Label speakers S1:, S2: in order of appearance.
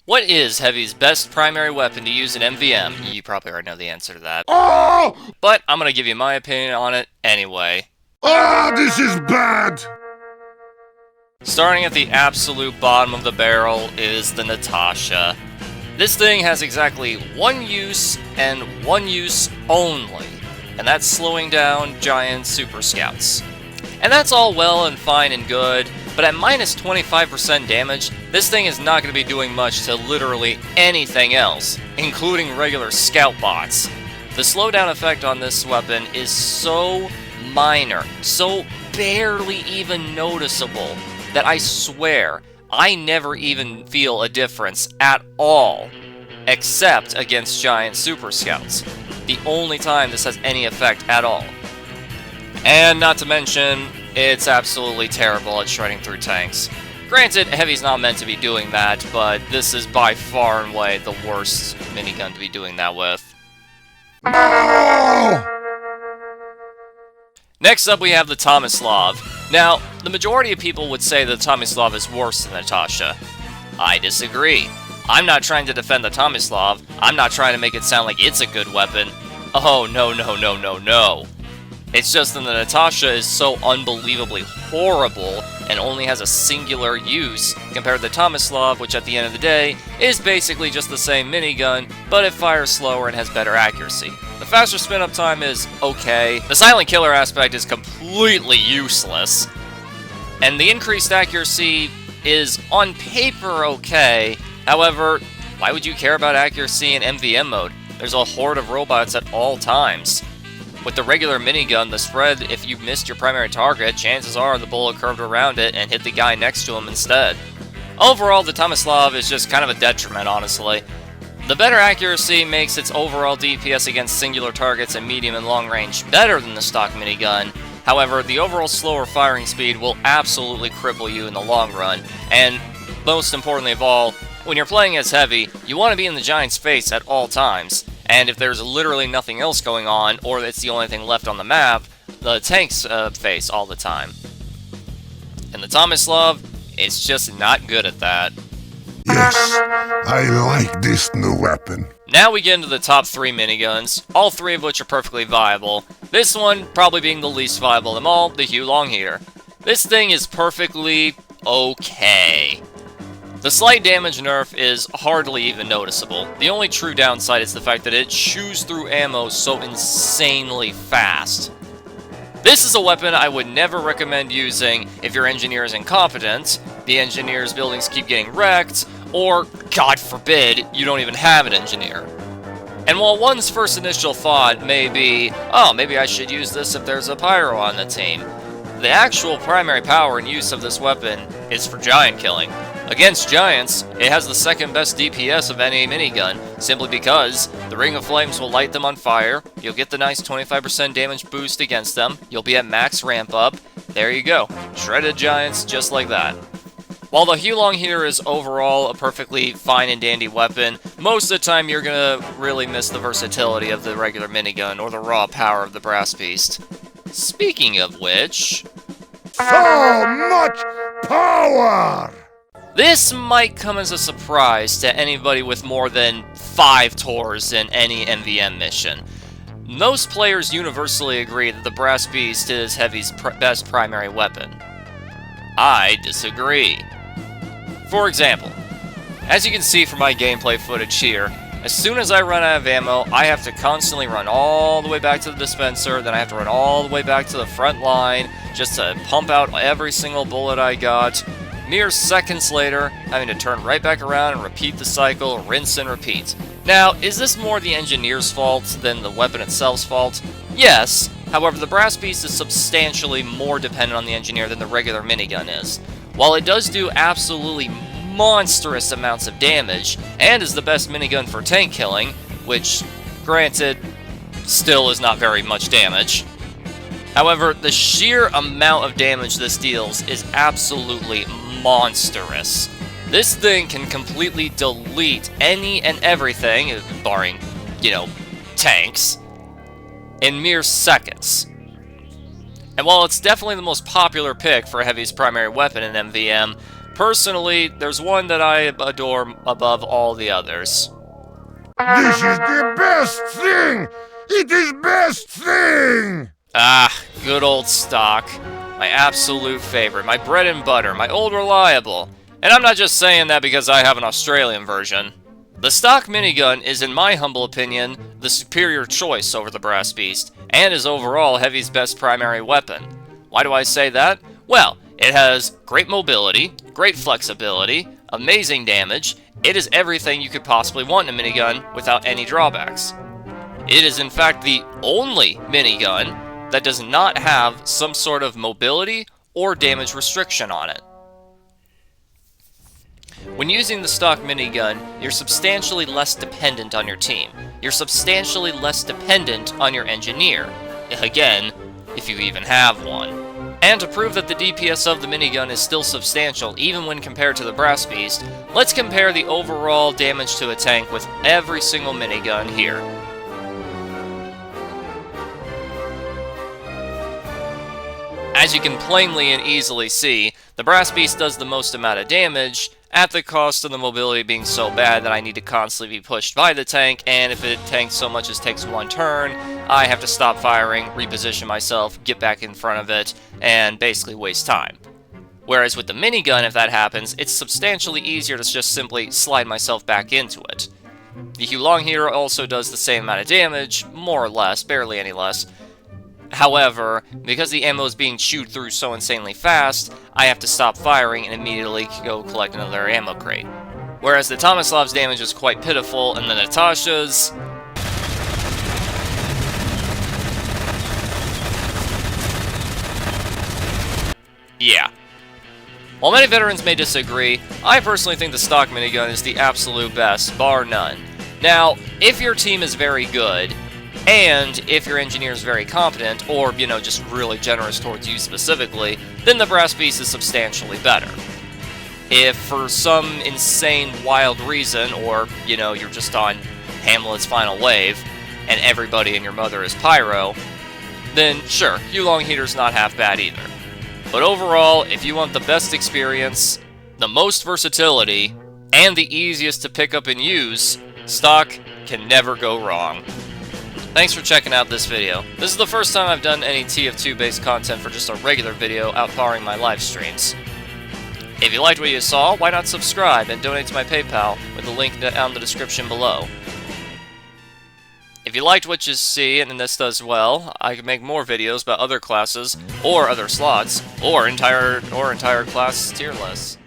S1: What is Heavy's best primary weapon to use in MvM? You probably already know the answer to that.
S2: Oh!
S1: But I'm gonna give you my opinion on it anyway.
S2: Ah, this is bad!
S1: Starting at the absolute bottom of the barrel is the Natasha. This thing has exactly one use and one use only, and that's slowing down giant super scouts. And that's all well and fine and good, but at minus 25% damage, this thing is not going to be doing much to literally anything else, including regular scout bots. The slowdown effect on this weapon is so minor, so barely even noticeable, that I swear I never even feel a difference at all, except against giant super scouts. The only time this has any effect at all. And not to mention, it's absolutely terrible at shredding through tanks. Granted, Heavy's not meant to be doing that, but this is by far and away the worst minigun to be doing that with.
S2: No!
S1: Next up we have the Tomislav. Now, the majority of people would say the Tomislav is worse than the Natasha. I disagree. I'm not trying to defend the Tomislav. I'm not trying to make it sound like it's a good weapon. Oh, no. It's just that the Natasha is so unbelievably horrible and only has a singular use compared to the Tomislav, which at the end of the day is basically just the same minigun, but it fires slower and has better accuracy. The faster spin-up time is okay. The silent killer aspect is completely useless. And the increased accuracy is on paper okay. However, why would you care about accuracy in MvM mode? There's a horde of robots at all times. With the regular minigun, the spread, if you missed your primary target, chances are the bullet curved around it and hit the guy next to him instead. Overall, the Tomislav is just kind of a detriment, honestly. The better accuracy makes its overall DPS against singular targets at medium and long range better than the stock minigun. However, the overall slower firing speed will absolutely cripple you in the long run, and most importantly of all, when you're playing as Heavy, you want to be in the giant's face at all times. And if there's literally nothing else going on, or it's the only thing left on the map, the tank's face all the time. And the Tomislav, it's just not good at that.
S2: Yes, I like this new weapon.
S1: Now we get into the top 3 miniguns, all 3 of which are perfectly viable. This one probably being the least viable of them all, the Hue Longheater. This thing is perfectly okay. The slight damage nerf is hardly even noticeable. The only true downside is the fact that it chews through ammo so insanely fast. This is a weapon I would never recommend using if your engineer is incompetent, the engineer's buildings keep getting wrecked, or, God forbid, you don't even have an engineer. And while one's first initial thought may be, oh, maybe I should use this if there's a pyro on the team, the actual primary power and use of this weapon is for giant killing. Against giants, it has the second best DPS of any minigun, simply because the Ring of Flames will light them on fire, you'll get the nice 25% damage boost against them, you'll be at max ramp up, there you go, shredded giants just like that. While the Hue Longheater is overall a perfectly fine and dandy weapon, most of the time you're gonna really miss the versatility of the regular minigun or the raw power of the Brass Beast. Speaking of which,
S2: So much power!
S1: this might come as a surprise to anybody with more than 5 tours in any MvM mission. Most players universally agree that the Brass Beast is Heavy's best primary weapon. I disagree. For example, as you can see from my gameplay footage here, as soon as I run out of ammo, I have to constantly run all the way back to the dispenser, then I have to run all the way back to the front line just to pump out every single bullet I got. Mere seconds later, having to turn right back around and repeat the cycle, rinse and repeat. Now, is this more the engineer's fault than the weapon itself's fault? Yes, however the Brass Beast is substantially more dependent on the engineer than the regular minigun is. While it does do absolutely monstrous amounts of damage, and is the best minigun for tank killing, which, granted, still is not very much damage. However, the sheer amount of damage this deals is absolutely monstrous. This thing can completely delete any and everything, barring, tanks, in mere seconds. And while it's definitely the most popular pick for Heavy's primary weapon in MvM, Personally, there's one that I adore above all the others.
S2: This is the best thing! It is best thing!
S1: Ah, good old stock. My absolute favorite, my bread and butter, my old reliable. And I'm not just saying that because I have an Australian version. The stock minigun is, in my humble opinion, the superior choice over the Brass Beast, and is overall Heavy's best primary weapon. Why do I say that? Well, it has great mobility, great flexibility, amazing damage. It is everything you could possibly want in a minigun without any drawbacks. It is in fact the only minigun that does not have some sort of mobility or damage restriction on it. When using the stock minigun, you're substantially less dependent on your team. You're substantially less dependent on your engineer. Again, if you even have one. And to prove that the DPS of the minigun is still substantial, even when compared to the Brass Beast, let's compare the overall damage to a tank with every single minigun here. As you can plainly and easily see, the Brass Beast does the most amount of damage, at the cost of the mobility being so bad that I need to constantly be pushed by the tank, and if it tanks so much as takes one turn, I have to stop firing, reposition myself, get back in front of it, and basically waste time. Whereas with the minigun, if that happens, it's substantially easier to just simply slide myself back into it. The Hugh Longheater also does the same amount of damage, more or less, barely any less. However, because the ammo is being chewed through so insanely fast, I have to stop firing and immediately go collect another ammo crate. Whereas the Tomislav's damage is quite pitiful, and the Natasha's... yeah. While many veterans may disagree, I personally think the stock minigun is the absolute best, bar none. Now, if your team is very good, and if your engineer is very competent, or, just really generous towards you specifically, then the Brass Beast is substantially better. If for some insane, wild reason, or, you're just on Hamlet's final wave, and everybody and your mother is pyro, then sure, Hugh Longheater's not half bad either. But overall, if you want the best experience, the most versatility, and the easiest to pick up and use, stock can never go wrong. Thanks for checking out this video. This is the first time I've done any TF2 based content for just a regular video outpowering my live streams. If you liked what you saw, why not subscribe and donate to my PayPal with the link down in the description below. If you liked what you see, and this does well, I can make more videos about other classes, or other slots, or entire class tier lists.